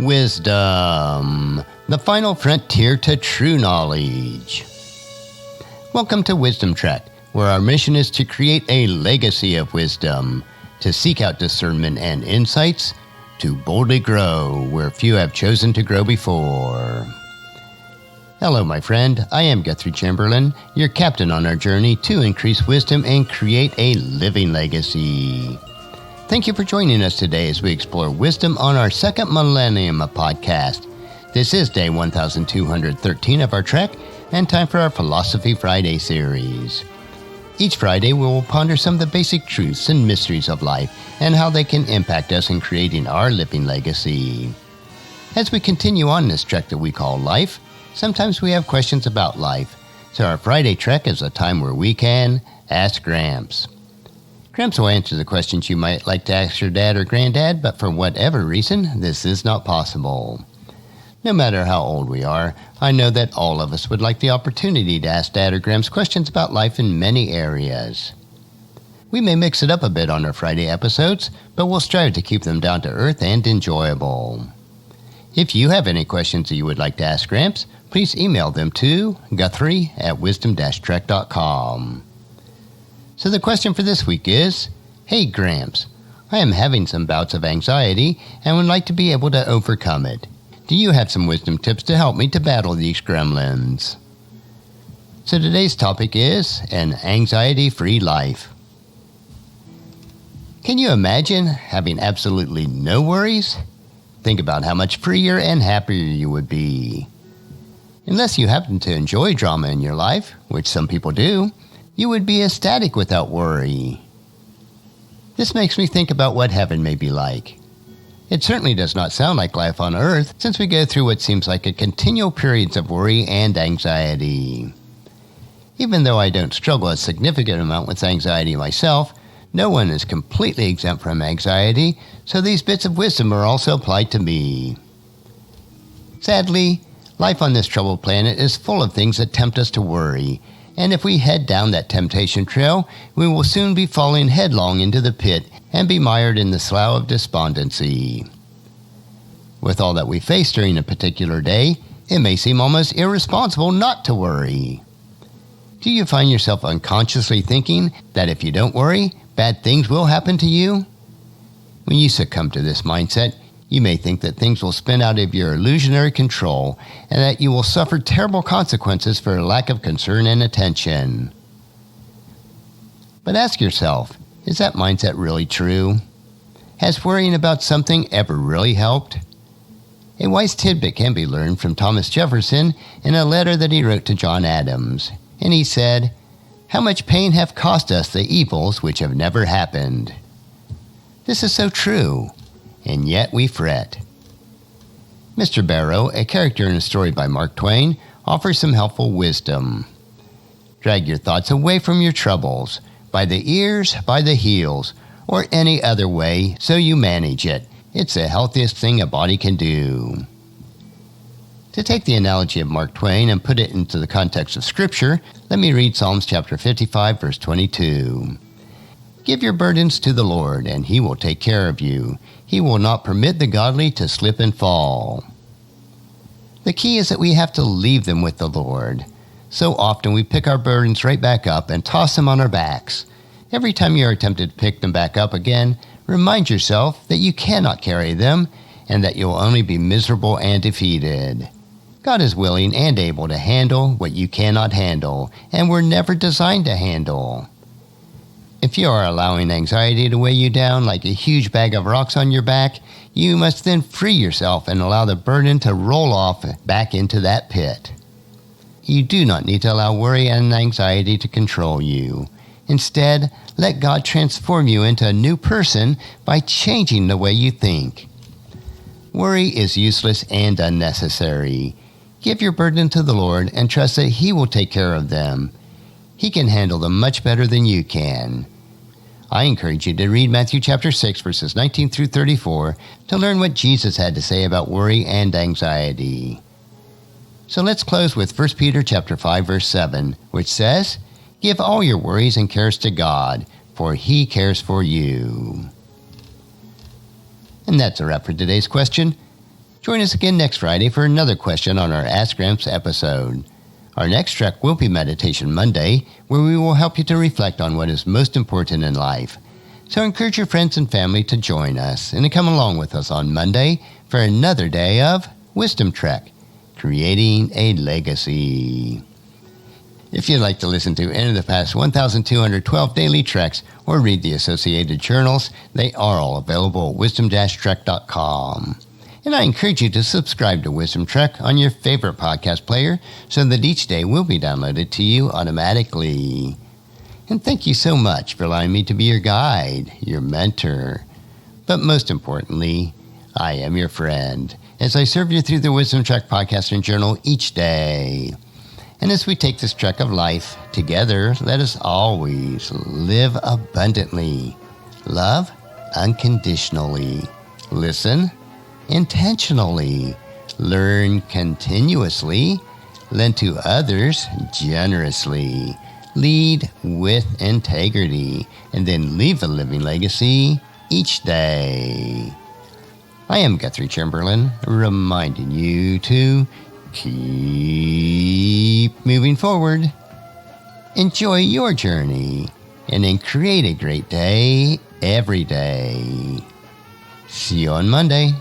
Wisdom, the final frontier to true knowledge. Welcome to Wisdom Trek, where our mission is to create a legacy of wisdom, to seek out discernment and insights, to boldly grow where few have chosen to grow before. Hello, my friend. I am Guthrie Chamberlain, your captain on our journey to increase wisdom and create a living legacy. Thank you for joining us today as we explore wisdom on our second millennium podcast. This is day 1213 of our trek, and time for our Philosophy Friday series. Each Friday, we will ponder some of the basic truths and mysteries of life and how they can impact us in creating our living legacy. As we continue on this trek that we call life, sometimes we have questions about life, so our Friday trek is a time where we can ask Gramps. Gramps will answer the questions you might like to ask your dad or granddad, but for whatever reason, this is not possible. No matter how old we are, I know that all of us would like the opportunity to ask Dad or Gramps questions about life in many areas. We may mix it up a bit on our Friday episodes, but we'll strive to keep them down to earth and enjoyable. If you have any questions that you would like to ask Gramps, please email them to guthrie@wisdom-trek.com. So the question for this week is, Hey Gramps, I am having some bouts of anxiety and would like to be able to overcome it. Do you have some wisdom tips to help me to battle these gremlins? So today's topic is an anxiety-free life. Can you imagine having absolutely no worries? Think about how much freer and happier you would be. Unless you happen to enjoy drama in your life, which some people do, you would be ecstatic without worry. This makes me think about what heaven may be like. It certainly does not sound like life on earth, since we go through what seems like a continual periods of worry and anxiety. Even though I don't struggle a significant amount with anxiety myself, no one is completely exempt from anxiety, so these bits of wisdom are also applied to me. Sadly, life on this troubled planet is full of things that tempt us to worry, and if we head down that temptation trail, we will soon be falling headlong into the pit and be mired in the slough of despondency. With all that we face during a particular day, it may seem almost irresponsible not to worry. Do you find yourself unconsciously thinking that if you don't worry, bad things will happen to you? When you succumb to this mindset, you may think that things will spin out of your illusionary control and that you will suffer terrible consequences for a lack of concern and attention. But ask yourself, is that mindset really true? Has worrying about something ever really helped? A wise tidbit can be learned from Thomas Jefferson in a letter that he wrote to John Adams, and he said, "How much pain have cost us the evils which have never happened?" This is so true. And yet we fret. Mr. Barrow, a character in a story by Mark Twain, offers some helpful wisdom. Drag your thoughts away from your troubles, by the ears, by the heels, or any other way, so you manage it. It's the healthiest thing a body can do. To take the analogy of Mark Twain and put it into the context of Scripture, let me read Psalms chapter 55, verse 22. Give your burdens to the Lord, and He will take care of you. He will not permit the godly to slip and fall. The key is that we have to leave them with the Lord. So often we pick our burdens right back up and toss them on our backs. Every time you are tempted to pick them back up again, remind yourself that you cannot carry them and that you'll only be miserable and defeated. God is willing and able to handle what you cannot handle and were never designed to handle. If you are allowing anxiety to weigh you down like a huge bag of rocks on your back, you must then free yourself and allow the burden to roll off back into that pit. You do not need to allow worry and anxiety to control you. Instead, let God transform you into a new person by changing the way you think. Worry is useless and unnecessary. Give your burden to the Lord and trust that He will take care of them. He can handle them much better than you can. I encourage you to read Matthew chapter 6, verses 19 through 34 to learn what Jesus had to say about worry and anxiety. So let's close with 1 Peter chapter 5, verse 7, which says, "Give all your worries and cares to God, for He cares for you." And that's a wrap for today's question. Join us again next Friday for another question on our Ask Gramps episode. Our next trek will be Meditation Monday, where we will help you to reflect on what is most important in life. So encourage your friends and family to join us and to come along with us on Monday for another day of Wisdom Trek, Creating a Legacy. If you'd like to listen to any of the past 1,212 daily treks or read the associated journals, they are all available at wisdom-trek.com. And I encourage you to subscribe to Wisdom Trek on your favorite podcast player so that each day will be downloaded to you automatically. And thank you so much for allowing me to be your guide, your mentor. But most importantly, I am your friend as I serve you through the Wisdom Trek podcast and journal each day. And as we take this trek of life together, let us always live abundantly, love unconditionally, listen intentionally, learn continuously, lend to others generously, lead with integrity, and then leave a living legacy each day. I am Guthrie Chamberlain, reminding you to keep moving forward, enjoy your journey, and then create a great day every day. See you on Monday.